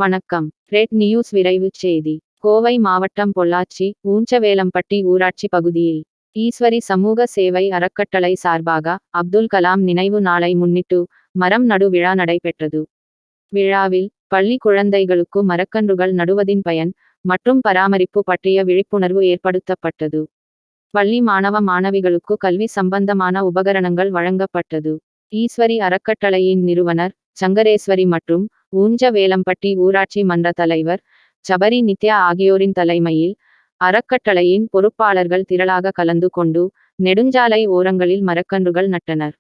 வணக்கம். Red news விரைவுச் செய்தி. கோவை மாவட்டம் பொள்ளாச்சி ஊஞ்சவேலம்பட்டி ஊராட்சி பகுதியில் ஈஸ்வரி சமூக சேவை அறக்கட்டளை சார்பாக அப்துல் கலாம் நினைவு நாளை முன்னிட்டு மரம் நடு விழா நடைபெற்றது. விழாவில் பள்ளி குழந்தைகளுக்கு மரக்கன்றுகள் நடுவதின் பயன் மற்றும் பராமரிப்பு பற்றிய விழிப்புணர்வு ஏற்படுத்தப்பட்டது. பள்ளி மாணவ மாணவிகளுக்கு கல்வி சம்பந்தமான உபகரணங்கள் வழங்கப்பட்டது. ஈஸ்வரி அறக்கட்டளையின் நிறுவனர் சங்கரேஸ்வரி மற்றும் ஊஞ்சவேலம்பட்டி ஊராட்சி மன்ற தலைவர் சபரி நித்யா ஆகியோரின் தலைமையில் அறக்கட்டளையின் பொறுப்பாளர்கள் திரளாக கலந்து கொண்டு நெடுஞ்சாலை ஓரங்களில் மரக்கன்றுகள் நட்டனர்.